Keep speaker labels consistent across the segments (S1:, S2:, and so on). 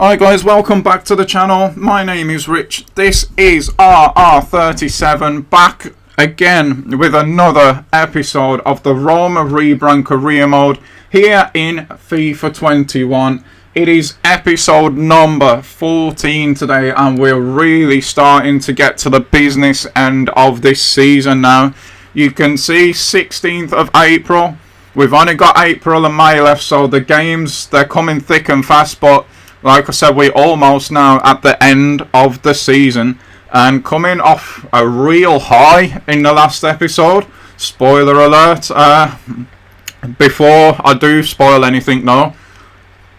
S1: Hi guys, welcome back to the channel. My name is Rich. This is RR37 back again with another episode of the Roma Rebrand career mode here in FIFA 21. It is episode number 14 today and we're really starting to get to the business end of this season now. You can see 16th of April. We've only got April and May left, so the games, they're coming thick and fast, but like I said, we're almost now at the end of the season and coming off a real high in the last episode. Spoiler alert, before I do spoil anything though,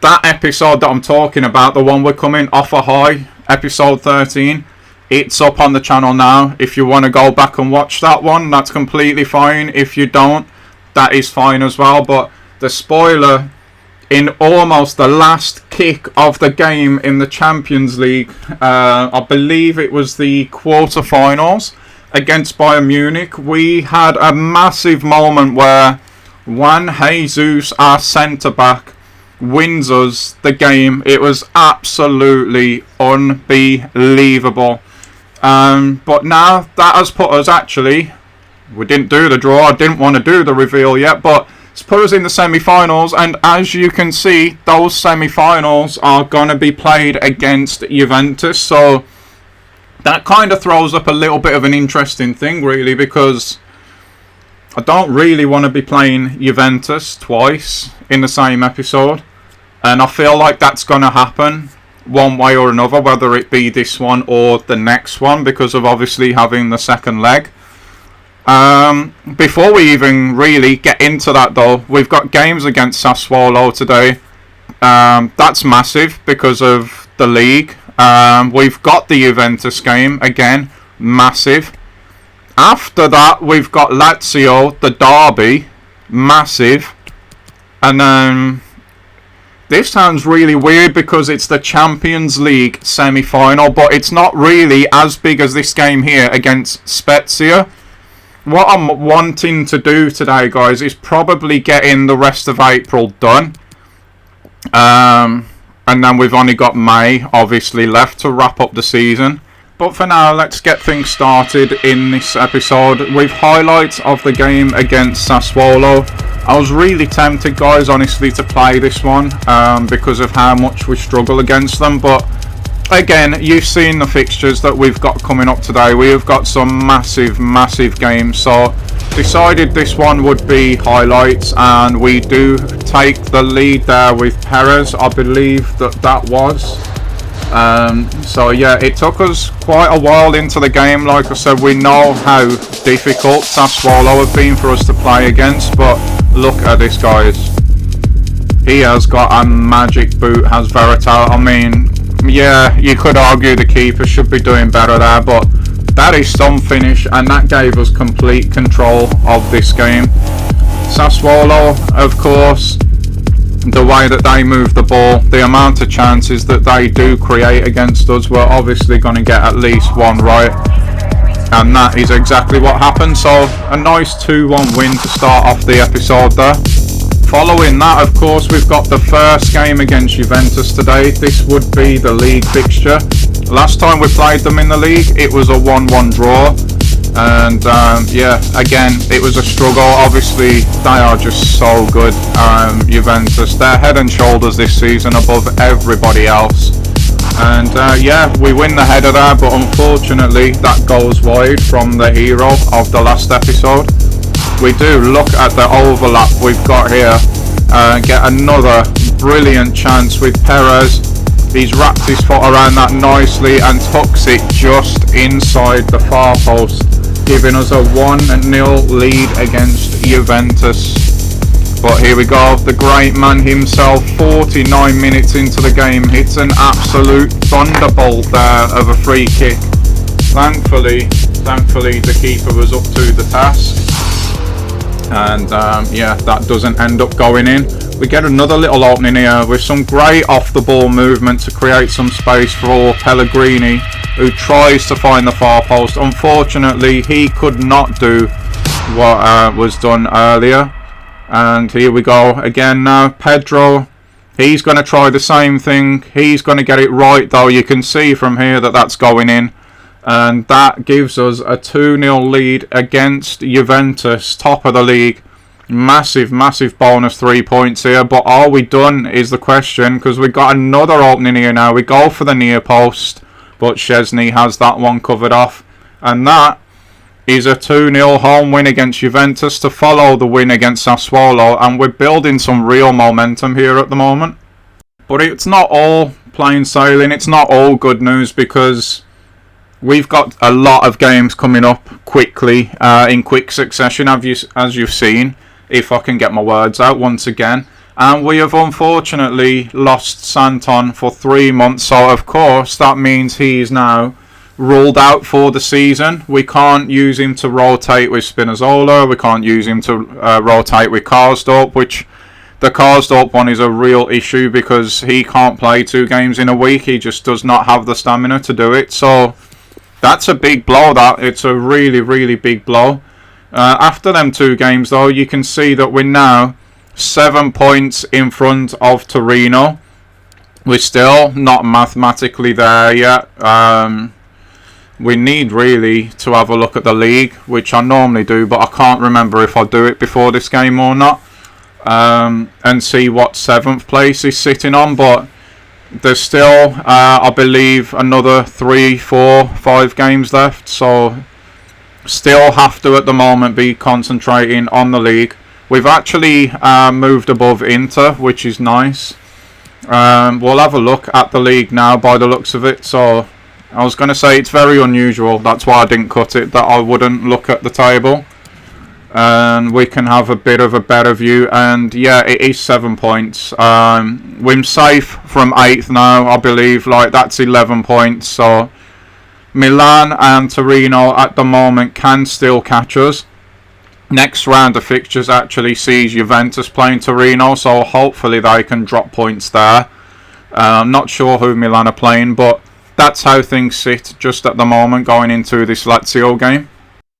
S1: that episode that I'm talking about, the one we're coming off a high, episode 13, it's up on the channel now. If you want to go back and watch that one, that's completely fine. If you don't, that is fine as well. But the spoiler, in almost the last kick of the game in the Champions League, I believe it was the quarterfinals against Bayern Munich, we had a massive moment where Juan Jesus, our centre-back, wins us the game. It was absolutely unbelievable. But now that has put us, actually, we didn't do the draw, I didn't want to do the reveal yet, but it's put us in the semi-finals, and as you can see, those semi-finals are going to be played against Juventus, so that kind of throws up a little bit of an interesting thing, really, because I don't really want to be playing Juventus twice in the same episode, and I feel like that's going to happen one way or another, whether it be this one or the next one, because of obviously having the second leg. Before we even really get into that though, we've got games against Sassuolo today. That's massive because of the league. We've got the Juventus game, again, massive. After that, we've got Lazio, the derby, massive. And then this sounds really weird because it's the Champions League semi-final, but it's not really as big as this game here against Spezia. What I'm wanting to do today, guys, is probably getting the rest of April done. And then we've only got May, obviously, left to wrap up the season. But for now, let's get things started in this episode with highlights of the game against Sassuolo. I was really tempted, guys, honestly, to play this one because of how much we struggle against them. But again, you've seen the fixtures that we've got coming up today. We have got some massive games, so decided this one would be highlights, and we do take the lead there with Perez, I believe that was. So yeah, it took us quite a while into the game. Like I said, we know how difficult Sassuolo have been for us to play against, but look at this, guys. He has got a magic boot, has Verital. I mean, yeah, you could argue the keeper should be doing better there, but that is some finish, and that gave us complete control of this game. Sassuolo, of course, the way that they move the ball, the amount of chances that they do create against us, we're obviously going to get at least one right, and that is exactly what happened. So a nice 2-1 win to start off the episode there. Following that, of course, we've got the first game against Juventus today. This would be the league fixture. Last time we played them in the league, it was a 1-1 draw. And yeah, again, it was a struggle. Obviously, they are just so good, Juventus. They're head and shoulders this season above everybody else. And yeah, we win the header there, but unfortunately, that goes wide from the hero of the last episode. We do look at the overlap we've got here, get another brilliant chance with Perez. He's wrapped his foot around that nicely and tucks it just inside the far post, giving us a 1-0 lead against Juventus. But here we go, the great man himself, 49 minutes into the game, hits an absolute thunderbolt there of a free kick. Thankfully, the keeper was up to the task. And yeah, that doesn't end up going in. We get another little opening here with some great off the ball movement to create some space for Pellegrini, who tries to find the far post. Unfortunately, he could not do what was done earlier. And here we go again now. Pedro, He's going to try the same thing. He's going to get it right, though. You can see from here that that's going in. And that gives us a 2-0 lead against Juventus, top of the league. Massive, massive bonus 3 points here. But are we done is the question, because we've got another opening here now. We go for the near post, but Szczesny has that one covered off. And that is a 2-0 home win against Juventus to follow the win against Sassuolo. And we're building some real momentum here at the moment. But it's not all plain sailing. It's not all good news, because we've got a lot of games coming up quickly, in quick succession, as you've seen, if I can get my words out once again. And we have unfortunately lost Santon for 3 months, so of course that means he's now ruled out for the season. We can't use him to rotate with Spinazzola, we can't use him to rotate with Karsdorp, which the Karsdorp one is a real issue because he can't play 2 games in a week. He just does not have the stamina to do it, so that's a big blow. It's a really, really big blow. After them 2 games, though, you can see that we're now 7 points in front of Torino. We're still not mathematically there yet. We need really to have a look at the league, which I normally do, but I can't remember if I'll do it before this game or not, and see what 7th place is sitting on. But there's still, I believe, another 3, 4, 5 games left. So still have to, at the moment, be concentrating on the league. We've actually moved above Inter, which is nice. We'll have a look at the league now by the looks of it. So I was going to say it's very unusual. That's why I didn't cut it, that I wouldn't look at the table. And we can have a bit of a better view. And yeah, it is 7 points. We're safe from 8th now, I believe. Like, that's 11 points. So Milan and Torino at the moment can still catch us. Next round of fixtures actually sees Juventus playing Torino, so hopefully they can drop points there. I'm not sure who Milan are playing, but that's how things sit just at the moment going into this Lazio game.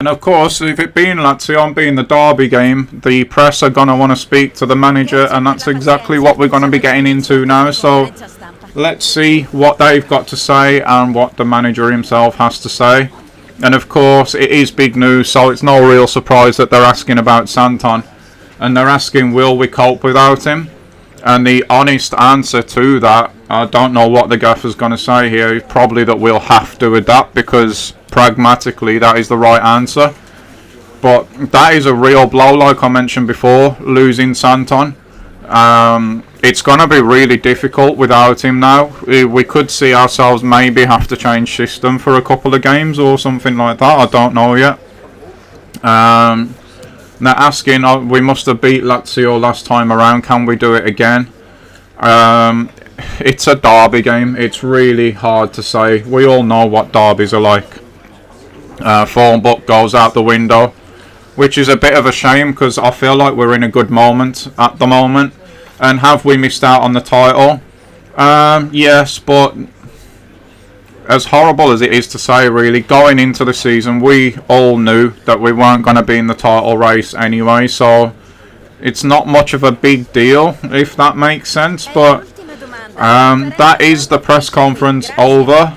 S1: And of course, if it being Lazio and being the derby game, the press are going to want to speak to the manager, and that's exactly what we're going to be getting into now. So let's see what they've got to say and what the manager himself has to say. And of course, it is big news, so it's no real surprise that they're asking about Santon. And they're asking, will we cope without him? And the honest answer to that, I don't know what the gaffer's going to say here, is probably that we'll have to adapt, because pragmatically that is the right answer. But that is a real blow, like I mentioned before, losing Santon. It's going to be really difficult without him now. We could see ourselves maybe have to change system for a couple of games or something like that. I don't know yet. They're asking, we must have beat Lazio last time around, can we do it again? It's a derby game. It's really hard to say. We all know what derbies are like. Form book goes out the window, which is a bit of a shame, because I feel like we're in a good moment at the moment. And have we missed out on the title? Yes, but as horrible as it is to say, really, going into the season, we all knew that we weren't going to be in the title race anyway, so it's not much of a big deal, if that makes sense. But that is the press conference over.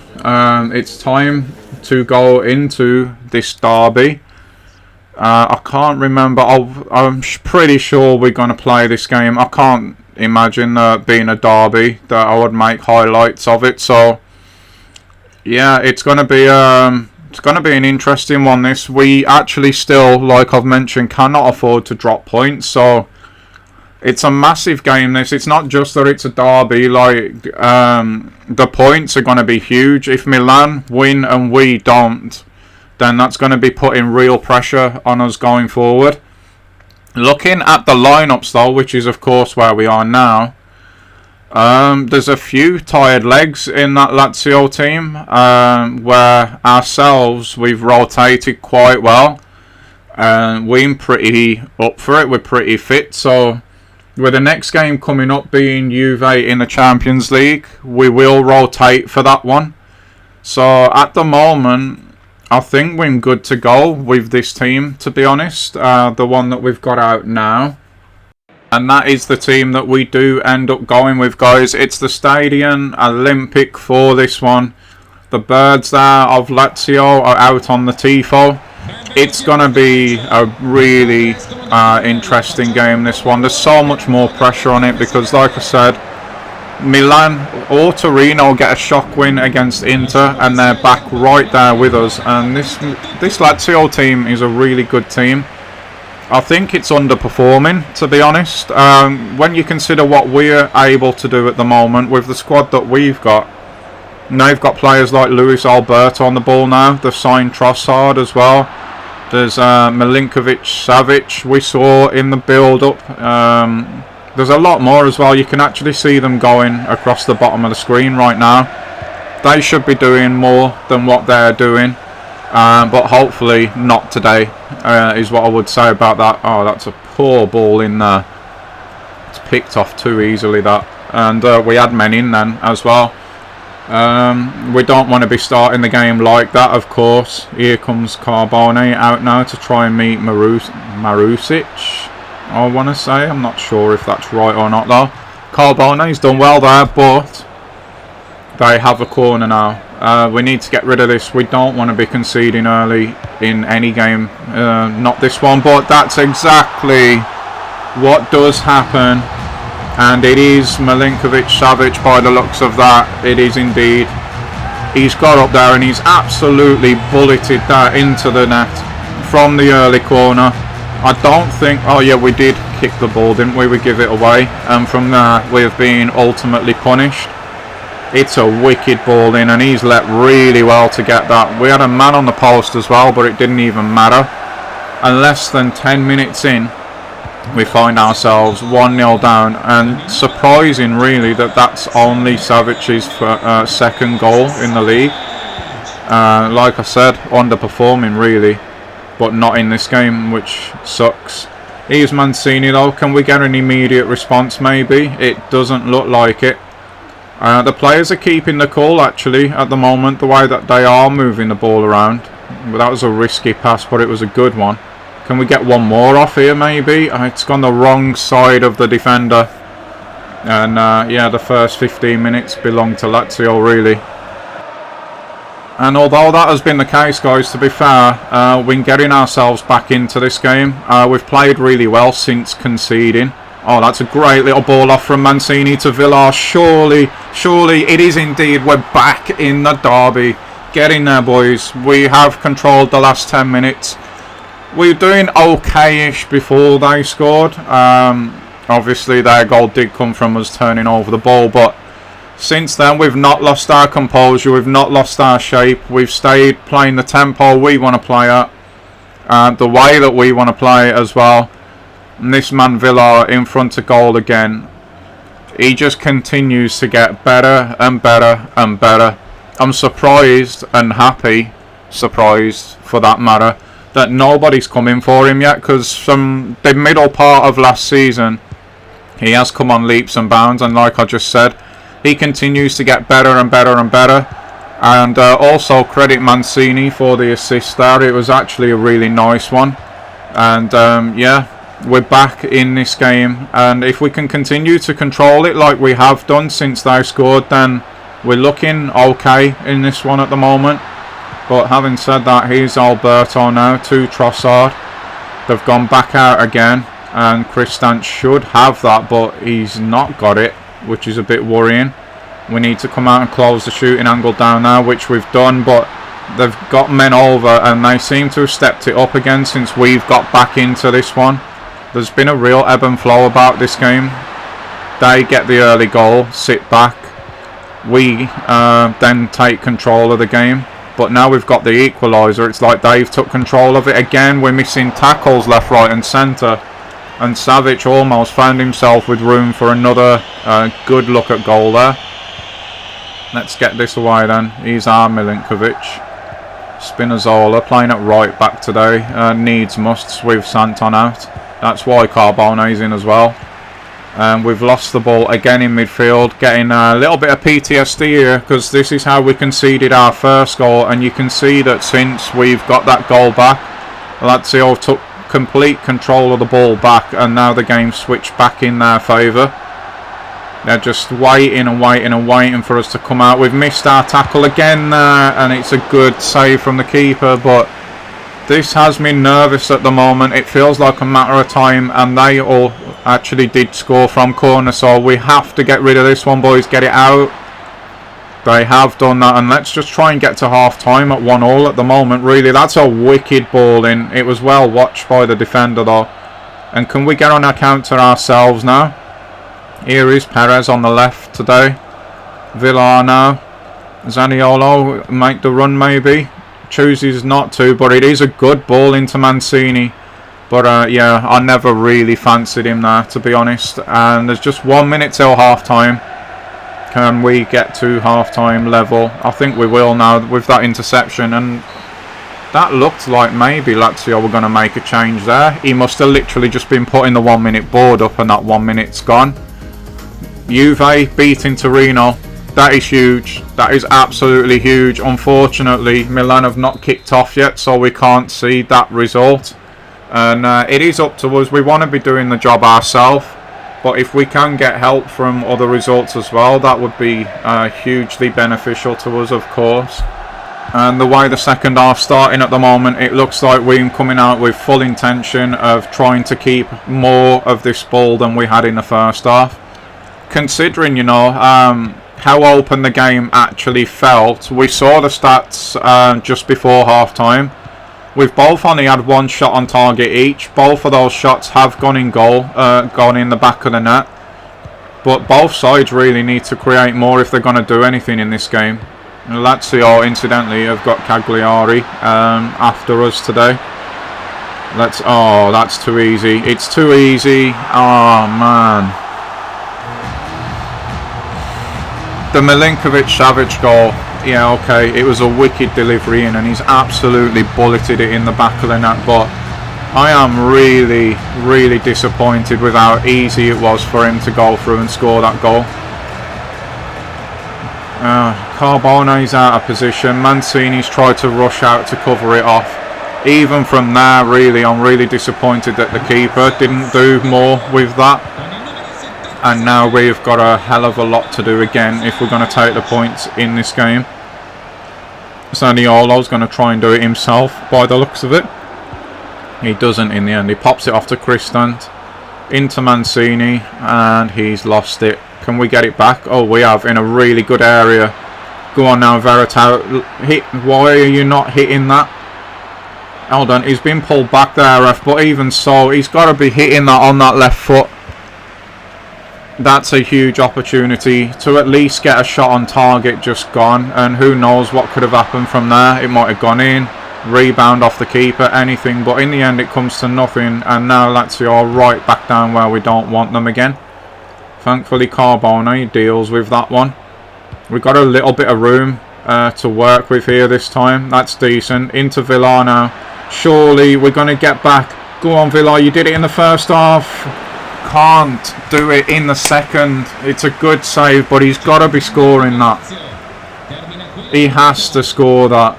S1: It's time to go into this derby. I can't remember. I'm pretty sure we're going to play this game. I can't imagine being a derby that I would make highlights of it. So yeah, it's going to be an interesting one. This, we actually still, like I've mentioned, cannot afford to drop points. So it's a massive game. This, it's not just that it's a derby. Like the points are going to be huge. If Milan win and we don't, then that's going to be putting real pressure on us going forward. Looking at the lineups though, which is of course where we are now, there's a few tired legs in that Lazio team, where ourselves, we've rotated quite well, and we're pretty up for it, we're pretty fit. So with the next game coming up being Juve in the Champions League, we will rotate for that one. So at the moment, I think we're good to go with this team, to be honest. The one that we've got out now. And that is the team that we do end up going with, guys. It's the Stadium Olympic for this one. The birds there of Lazio are out on the Tifo. It's going to be a really interesting game, this one. There's so much more pressure on it because, like I said, Milan or Torino get a shock win against Inter and they're back right there with us. And this Lazio team is a really good team. I think it's underperforming, to be honest. When you consider what we're able to do at the moment with the squad that we've got. And they've got players like Luis Alberto on the ball now. They've signed Trossard as well. There's Milinkovic-Savic we saw in the build-up. There's a lot more as well. You can actually see them going across the bottom of the screen right now. They should be doing more than what they're doing. But hopefully not today, is what I would say about that. Oh, that's a poor ball in there. It's picked off too easily, that. And we had men in then as well. We don't want to be starting the game like that, of course. Here comes Carbone out now to try and meet Marusic, I want to say. I'm not sure if that's right or not, though. Carbone's done well there, but they have a corner now. We need to get rid of this. We don't want to be conceding early in any game. Not this one, but that's exactly what does happen. And it is Milinkovic-Savic by the looks of that. It is indeed. He's got up there and he's absolutely bulleted that into the net from the early corner. I don't think... Oh yeah, we did kick the ball, didn't we? We give it away. And from there, we have been ultimately punished. It's a wicked ball in and he's let really well to get that. We had a man on the post as well, but it didn't even matter. And less than 10 minutes in, we find ourselves 1-0 down. And surprising, really, that that's only Savic's second goal in the league. Like I said, underperforming, really. But not in this game, which sucks. Here's Mancini, though. Can we get an immediate response, maybe? It doesn't look like it. The players are keeping the cool, actually, at the moment, the way that they are moving the ball around. Well, that was a risky pass, but it was a good one. Can we get one more off here, maybe? It's gone the wrong side of the defender. And, yeah, the first 15 minutes belong to Lazio, really. And although that has been the case, guys, to be fair, we're getting ourselves back into this game. We've played really well since conceding. Oh, that's a great little ball off from Mancini to Villar. Surely, it is indeed. We're back in the derby. Get in there, boys. We have controlled the last 10 minutes. We were doing okay-ish before they scored. Obviously, their goal did come from us turning over the ball, but since then, we've not lost our composure. We've not lost our shape. We've stayed playing the tempo we want to play at, the way that we want to play as well. And this man Villar in front of goal again. He just continues to get better and better and better. I'm surprised and happy, surprised for that matter, that nobody's come in for him yet, because from the middle part of last season, he has come on leaps and bounds, and like I just said, he continues to get better and better and better. And also credit Mancini for the assist there. It was actually a really nice one. And yeah, we're back in this game, and if we can continue to control it like we have done since they scored, then we're looking okay in this one at the moment. But having said that, here's Alberto now to Trossard. They've gone back out again, and Kristan should have that, but he's not got it, which is a bit worrying. We need to come out and close the shooting angle down now, which we've done, but they've got men over, and they seem to have stepped it up again since we've got back into this one. There's been a real ebb and flow about this game. They get the early goal, sit back. We then take control of the game. But now we've got the equaliser. It's like they've took control of it again. We're missing tackles left, right and centre. And Savic almost found himself with room for another good look at goal there. Let's get this away then. He's our Milinkovic. Spinazzola playing at right back today. Needs musts with Santon out. That's why Carbone's in as well. We've lost the ball again in midfield, getting a little bit of PTSD here, because this is how we conceded our first goal, and you can see that since we've got that goal back, Lazio took complete control of the ball back, and now the game switched back in their favour. They're just waiting and waiting and waiting for us to come out. We've missed our tackle again there, and it's a good save from the keeper, but this has me nervous at the moment. It feels like a matter of time, and they all actually did score from corner, so we have to get rid of this one, boys. Get it out. They have done that, and let's just try and get to half-time at 1-1 at the moment. Really, that's a wicked ball in. It was well watched by the defender, though. And can we get on our counter ourselves now? Here is Perez on the left today. Villar now. Zaniolo make the run maybe. Chooses not to, but it is a good ball into Mancini. But yeah, I never really fancied him there, to be honest. And there's just 1 minute till half-time. Can we get to half-time level? I think we will now with that interception. And that looked like maybe Lazio were going to make a change there. He must have literally just been putting the 1 minute board up, and that 1 minute's gone. Juve beating Torino. That is huge. That is absolutely huge. Unfortunately, Milan have not kicked off yet, so we can't see that result. And it is up to us. We want to be doing the job ourselves. But if we can get help from other results as well, that would be hugely beneficial to us, of course. And the way the second half starting at the moment, it looks like we're coming out with full intention of trying to keep more of this ball than we had in the first half. Considering, you know, how open the game actually felt, we saw the stats just before half-time. We've both only had one shot on target each. Both of those shots have gone in goal, gone in the back of the net. But both sides really need to create more if they're going to do anything in this game. Lazio, incidentally, have got Cagliari after us today. Oh, that's too easy. It's too easy. Oh, man. The Milinkovic-Savic goal, yeah, okay, it was a wicked delivery in, and he's absolutely bulleted it in the back of the net, but I am really, really disappointed with how easy it was for him to go through and score that goal. Carbone's out of position. Mancini's tried to rush out to cover it off. Even from there, really, I'm really disappointed that the keeper didn't do more with that. And now we've got a hell of a lot to do again if we're going to take the points in this game. Zaniolo's going to try and do it himself by the looks of it. He doesn't in the end. He pops it off to Kristant. Into Mancini, and he's lost it. Can we get it back? Oh, we have, in a really good area. Go on now, Veretau. Why are you not hitting that? Hold on, he's been pulled back there, ref, but even so, he's got to be hitting that on that left foot. That's a huge opportunity to at least get a shot on target just gone, and who knows what could have happened from there. It might have gone in, rebound off the keeper, anything, but in the end it comes to nothing, and now Lazio are right back down where we don't want them again. Thankfully Carbone deals with that one. We've got a little bit of room to work with here this time. That's decent. Into Villar now. Surely we're going to get back. Go on Villar, you did it in the first half. Can't do it in the second. It's a good save, but he's got to be scoring that. He has to score that.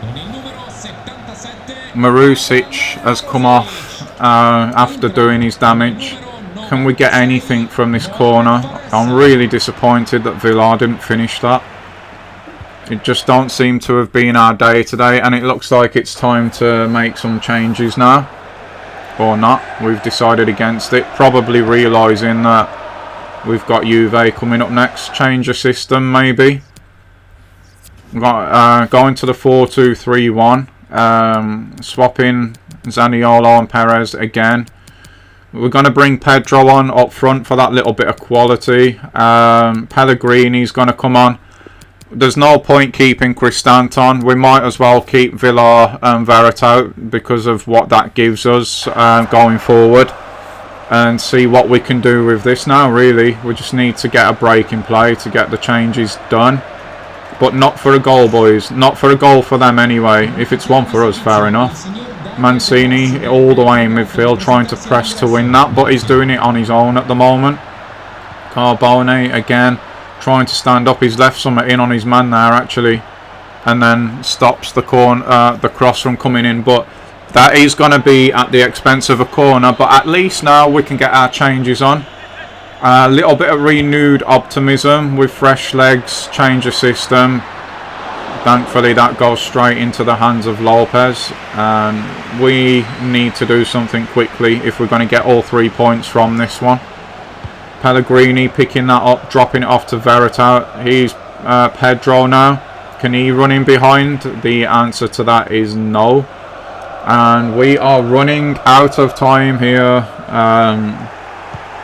S1: Marusic has come off after doing his damage. Can we get anything from this corner? I'm really disappointed that Villar didn't finish that. It just don't seem to have been our day today, and it looks like it's time to make some changes now. Or not. We've decided against it, probably realising that we've got Juve coming up next. Change the system maybe. Going to the 4-2-3-1. Swapping Zaniolo and Perez again. We're going to bring Pedro on up front for that little bit of quality. Pellegrini's going to come on. There's no point keeping Kristant on. We might as well keep Villar and Veretau because of what that gives us going forward, and see what we can do with this now. Really, we just need to get a break in play to get the changes done, but not for a goal, boys. Not for a goal for them anyway. If it's one for us, fair enough. Mancini all the way in midfield trying to press to win that, but he's doing it on his own at the moment. Carbone again trying to stand up. He's left something in on his man there actually, and then stops the cross from coming in. But That is going to be at the expense of a corner, but at least now we can get our changes on. A little bit of renewed optimism with fresh legs, change of system. Thankfully that goes straight into the hands of Lopez, and we need to do something quickly if we're going to get all 3 points from this one. Pellegrini picking that up, dropping it off to Verita. He's Pedro now. Can he run in behind? The answer to that is no. And we are running out of time here.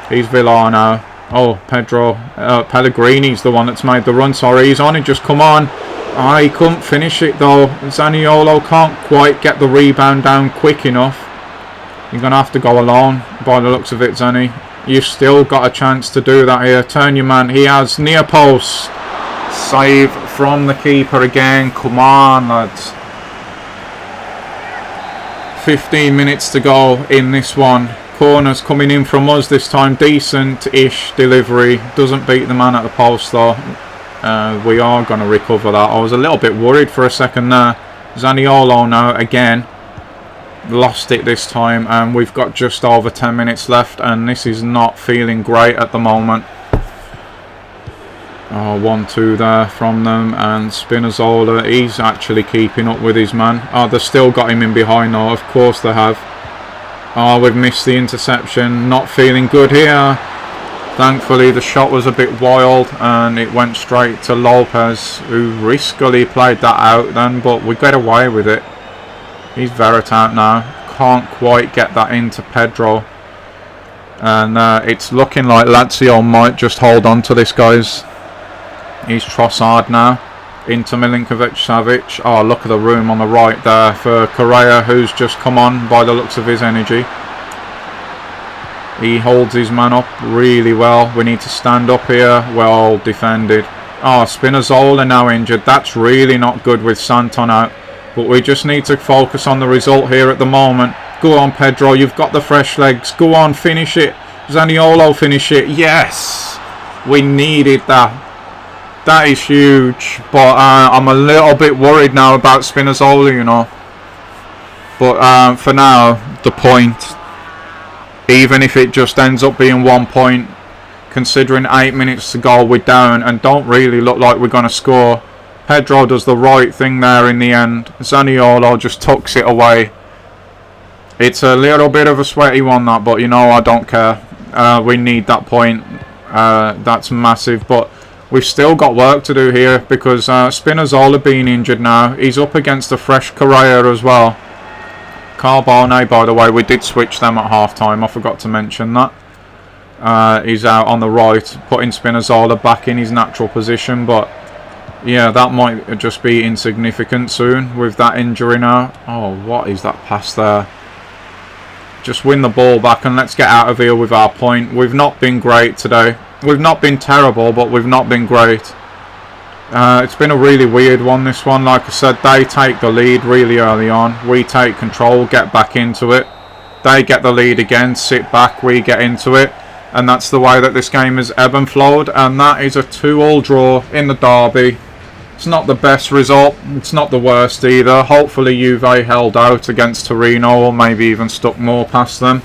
S1: He's Villar now. Oh, Pedro. Pellegrini's the one that's made the run. Sorry, he's only just come on. He couldn't finish it though. Zaniolo can't quite get the rebound down quick enough. You're going to have to go alone by the looks of it, Zani. You've still got a chance to do that here. Turn your man. He has near post. Save from the keeper again. Come on, lads. 15 minutes to go in this one. Corners coming in from us this time. Decent-ish delivery. Doesn't beat the man at the post though. We are going to recover that. I was a little bit worried for a second there. Zaniolo now again. Lost it this time, and we've got just over 10 minutes left, and this is not feeling great at the moment. 1-2 there from them, and Spinazzola, he's actually keeping up with his man. They've still got him in behind though, of course they have. We've missed the interception, not feeling good here. Thankfully the shot was a bit wild and it went straight to Lopez, who riskily played that out then, but we get away with it. He's Veritat now, can't quite get that into Pedro. And it's looking like Lazio might just hold on to this, guys. He's Trossard now, into Milinkovic-Savic. Oh, look at the room on the right there for Correa, who's just come on by the looks of his energy. He holds his man up really well. We need to stand up here. Well defended. Spinazzola now injured. That's really not good with Santon out. But we just need to focus on the result here at the moment. Go on, Pedro. You've got the fresh legs. Go on, finish it. Zaniolo, finish it. Yes! We needed that. That is huge. But I'm a little bit worried now about Spinazzola, you know. But for now, the point, even if it just ends up being 1 point, considering 8 minutes to go, we're down and don't really look like we're going to score. Pedro does the right thing there in the end. Zaniolo just tucks it away. It's a little bit of a sweaty one, that, but you know, I don't care. We need that point. That's massive, but we've still got work to do here because Spinazzola being injured now. He's up against a fresh Correa as well. Carbone, by the way, we did switch them at half time. I forgot to mention that. He's out on the right, putting Spinazzola back in his natural position, but yeah, that might just be insignificant soon with that injury now. Oh, what is that pass there? Just win the ball back and let's get out of here with our point. We've not been great today. We've not been terrible, but we've not been great. It's been a really weird one, this one. Like I said, they take the lead really early on. We take control, get back into it. They get the lead again, sit back, we get into it. And that's the way that this game has ebb and flowed. And that is a 2-2 draw in the derby. It's not the best result. It's not the worst either. Hopefully Juve held out against Torino, or maybe even stuck more past them.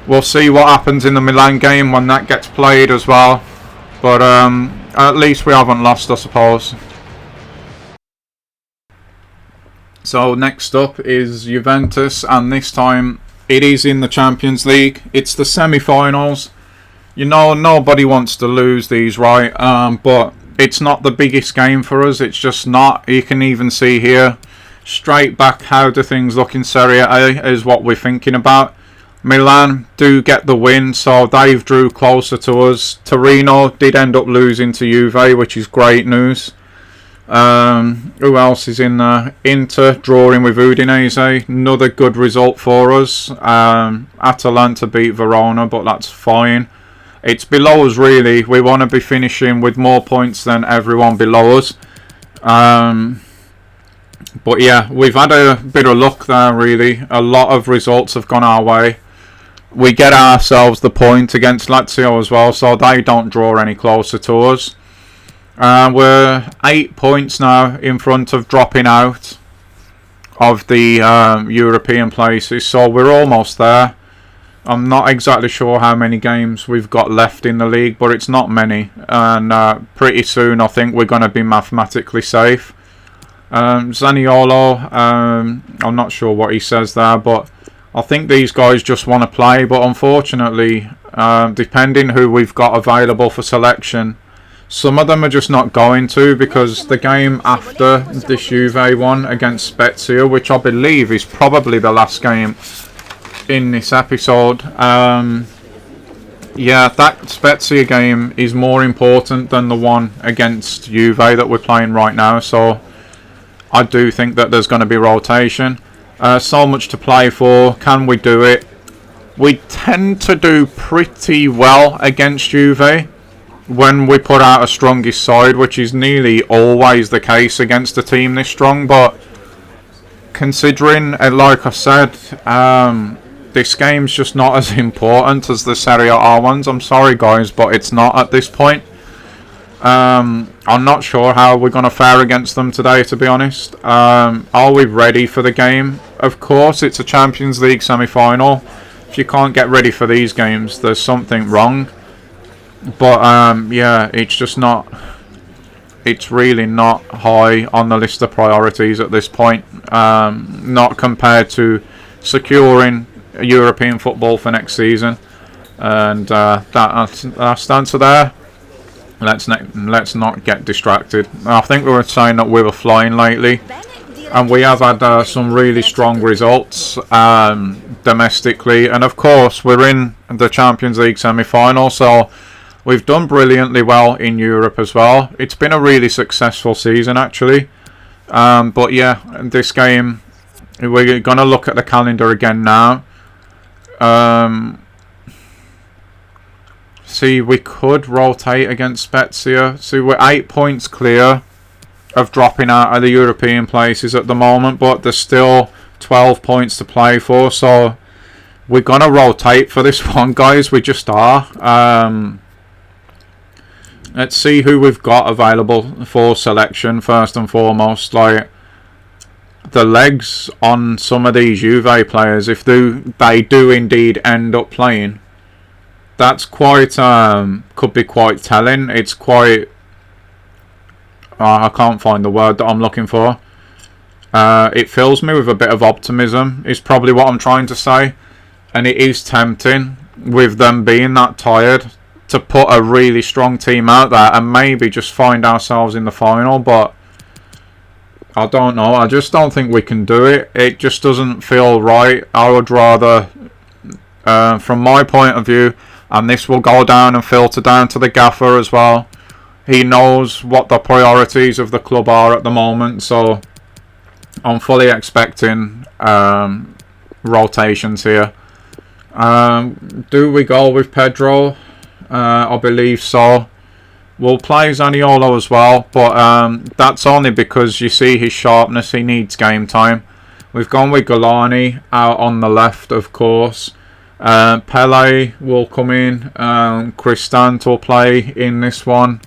S1: We'll see what happens in the Milan game when that gets played as well. But at least we haven't lost, I suppose. So next up is Juventus, and this time it is in the Champions League. It's the semi-finals. You know, nobody wants to lose these, right? But it's not the biggest game for us. It's just not. You can even see here, straight back, how do things look in Serie A is what we're thinking about. Milan do get the win, so they've drew closer to us. Torino did end up losing to Juve, which is great news. Who else is in there? Inter drawing with Udinese, another good result for us. Atalanta beat Verona, but that's fine. It's below us really. We want to be finishing with more points than everyone below us. But yeah, we've had a bit of luck there really. A lot of results have gone our way. We get ourselves the point against Lazio as well, so they don't draw any closer to us. We're 8 points now in front of dropping out. of the European places, so we're almost there. I'm not exactly sure how many games we've got left in the league, but it's not many, and pretty soon I think we're going to be mathematically safe. Zaniolo, I'm not sure what he says there, but I think these guys just want to play, but unfortunately, depending who we've got available for selection, some of them are just not going to, because the game after this Juve one against Spezia, which I believe is probably the last game in this episode, yeah, that Spezia game is more important than the one against Juve that we're playing right now, so I do think that there's going to be rotation. So much to play for. Can we do it? We tend to do pretty well against Juve when we put out a strongest side, which is nearly always the case against a team this strong, but considering, like I said, this game's just not as important as the Serie A ones. I'm sorry guys, but it's not at this point. I'm not sure how we're going to fare against them today, to be honest. Are we ready for the game? Of course, it's a Champions League semi-final. If you can't get ready for these games, there's something wrong. But yeah, it's just not... It's really not high on the list of priorities at this point. Not compared to securing European football for next season. And that's the answer there. Let's not get distracted. I think we were saying that we were flying lately, and we have had some really strong results domestically, and of course we're in the Champions League semi-final, so we've done brilliantly well in Europe as well. It's been a really successful season actually, but yeah, this game, we're going to look at the calendar again now. See, we could rotate against Spezia. See, we're 8 points clear of dropping out of the European places at the moment, but there's still 12 points to play for, so we're going to rotate for this one, guys. We just are. Let's see who we've got available for selection, first and foremost. Like, the legs on some of these Juve players, if they do indeed end up playing, that's quite, could be quite telling. It's quite, I can't find the word that I'm looking for. It fills me with a bit of optimism, is probably what I'm trying to say. And it is tempting, with them being that tired, to put a really strong team out there and maybe just find ourselves in the final. But I don't know, I just don't think we can do it. It just doesn't feel right. I would rather, from my point of view, and this will go down and filter down to the gaffer as well. He knows what the priorities of the club are at the moment, so I'm fully expecting rotations here. Do we go with Pedro? I believe so. We'll play Zaniolo as well, but that's only because you see his sharpness, he needs game time. We've gone with Galani out on the left, of course. Pele will come in. Cristante will play in this one.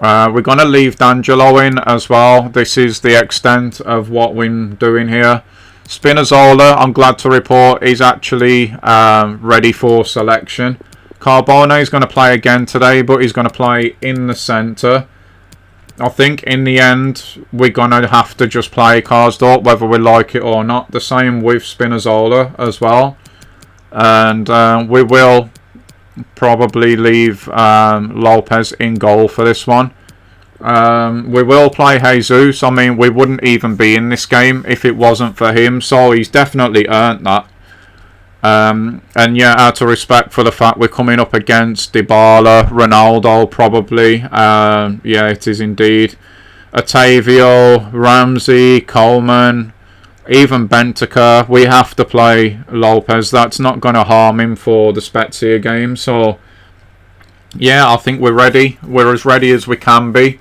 S1: We're going to leave D'Angelo in as well. This is the extent of what we're doing here. Spinazzola, I'm glad to report, is actually ready for selection. Carbone is going to play again today, but he's going to play in the centre. I think in the end, we're going to have to just play Karsdorp, whether we like it or not. The same with Spinazzola as well. And we will probably leave Lopez in goal for this one. We will play Jesus. I mean, we wouldn't even be in this game if it wasn't for him, so he's definitely earned that. And yeah, out of respect for the fact we're coming up against Dybala, Ronaldo probably. Yeah, it is indeed. Otavio, Ramsey, Coleman, even Bentaker. We have to play Lopez. That's not going to harm him for the Spezia game. So, yeah, I think we're ready. We're as ready as we can be.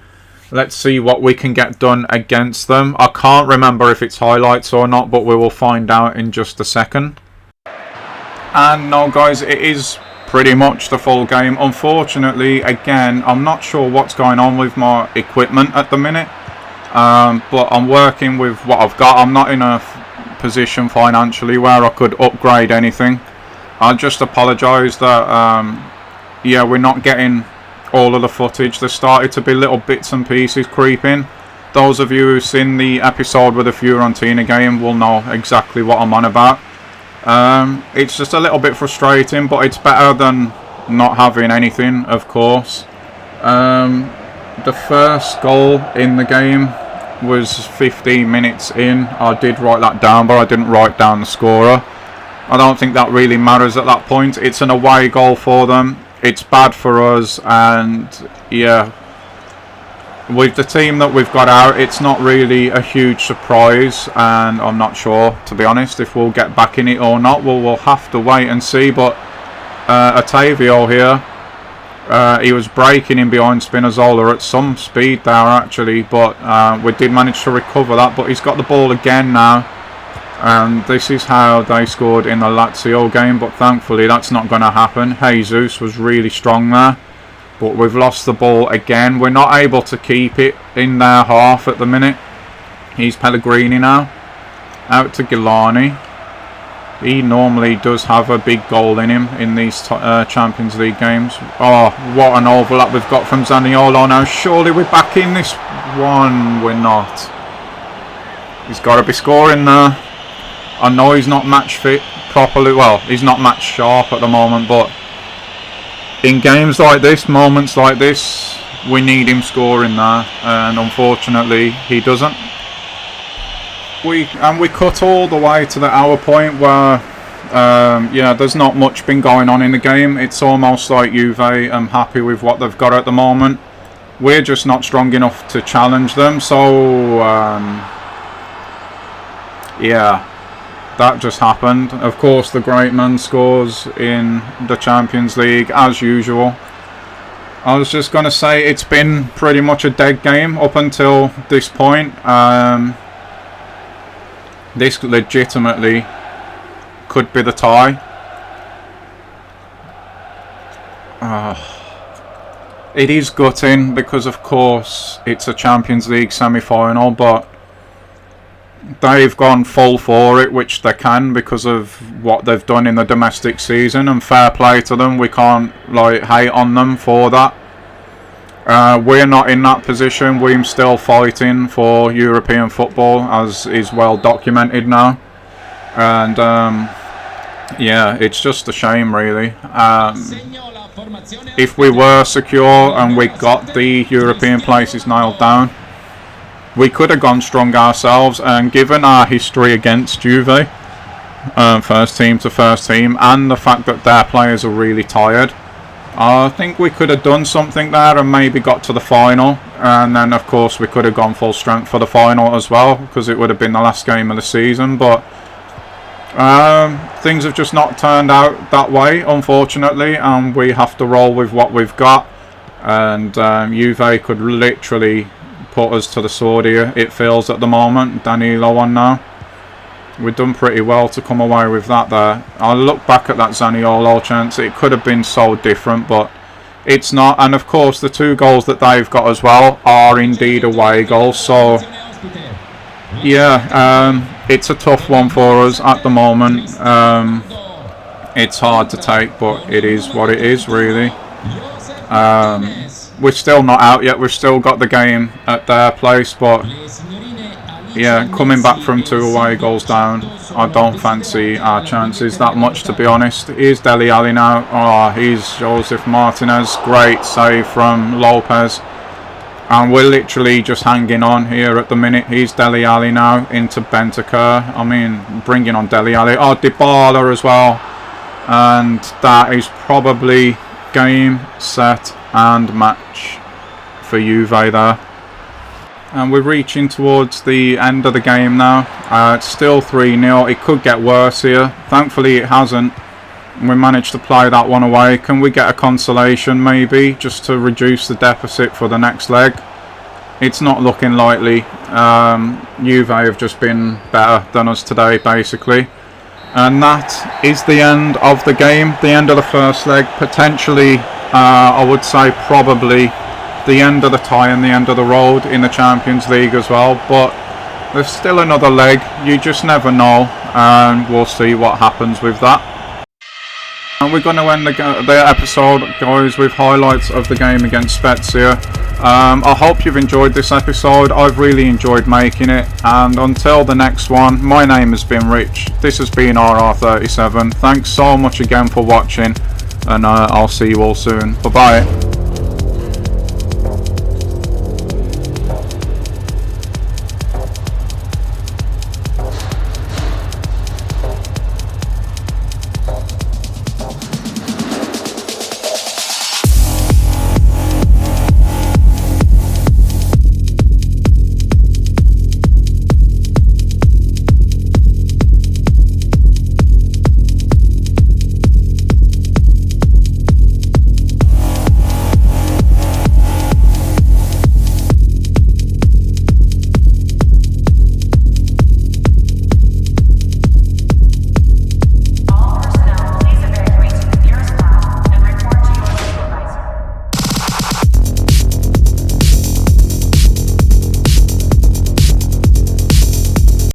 S1: Let's see what we can get done against them. I can't remember if it's highlights or not, but we will find out in just a second. And no, guys, it is pretty much the full game. Unfortunately, again, I'm not sure what's going on with my equipment at the minute. but I'm working with what I've got. I'm not in a position financially where I could upgrade anything. I just apologise that yeah, we're not getting all of the footage. There started to be little bits and pieces creeping. Those of you who've seen the episode with the Fiorentina game will know exactly what I'm on about. It's just a little bit frustrating, but it's better than not having anything, of course. The first goal in the game was 15 minutes in. I did write that down, but I didn't write down the scorer. I don't think that really matters at that point. It's an away goal for them. It's bad for us, and yeah, with the team that we've got out, it's not really a huge surprise, and I'm not sure, to be honest, if we'll get back in it or not. We'll have to wait and see. But Otavio here, he was breaking in behind Spinazzola at some speed there actually, but we did manage to recover that. But he's got the ball again now, and this is how they scored in the Lazio game, but thankfully that's not going to happen. Jesus was really strong there, but we've lost the ball again. We're not able to keep it in their half at the minute. He's Pellegrini now, out to Gilani. He normally does have a big goal in him in these Champions League games. Oh, what an overlap we've got from Zaniolo now. Surely we're back in this one. We're not. He's got to be scoring there. I know he's not match fit properly. Well, he's not match sharp at the moment, but in games like this, moments like this, we need him scoring there, and unfortunately he doesn't. We cut all the way to the hour point where yeah, there's not much been going on in the game. It's almost like Juve are happy with what they've got at the moment. We're just not strong enough to challenge them, so yeah, that just happened. Of course, the great man scores in the Champions League as usual. I was just going to say it's been pretty much a dead game up until this point. This legitimately could be the tie. It is gutting because of course it's a Champions League semi-final, but they've gone full for it, which they can because of what they've done in the domestic season, and fair play to them. We can't like hate on them for that. We're not in that position. We're still fighting for European football, as is well documented now, and yeah, it's just a shame really. If we were secure and we got the European places nailed down, we could have gone strong ourselves, and given our history against Juve, first team to first team, and the fact that their players are really tired, I think we could have done something there and maybe got to the final, and then of course we could have gone full strength for the final as well, because it would have been the last game of the season. But things have just not turned out that way, unfortunately, and we have to roll with what we've got. And Juve could literally put us to the sword here, it feels at the moment. Danilo on now. We've done pretty well to come away with that there. I look back at that Zaniolo chance, it could have been so different, but it's not. And of course the two goals that they've got as well are indeed away goals, so yeah, it's a tough one for us at the moment. It's hard to take, but it is what it is really. We're still not out yet, we've still got the game at their place, but yeah, coming back from 2 away goals down, I don't fancy our chances that much, to be honest. Here's Dele Alli now. Oh, he's Joseph Martinez. Great save from Lopez. And we're literally just hanging on here at the minute. Here's Dele Alli now into Bentancur. I mean, bringing on Dele Alli. Oh, Dybala as well. And that is probably game, set and match for Juve there. And we're reaching towards the end of the game now. It's still 3-0. It could get worse here. Thankfully it hasn't. We managed to play that one away. Can we get a consolation maybe, just to reduce the deficit for the next leg? It's not looking likely. Juve have just been better than us today basically. And that is the end of the game. The end of the first leg. Potentially, I would say probably the end of the tie and the end of the road in the Champions League as well, but there's still another leg. You just never know, and we'll see what happens with that. And we're going to end the episode, guys, with highlights of the game against Spezia. I hope you've enjoyed this episode. I've really enjoyed making it, and until the next one, my name has been Rich. This has been RR37. Thanks so much again for watching, and I'll see you all soon. Bye bye.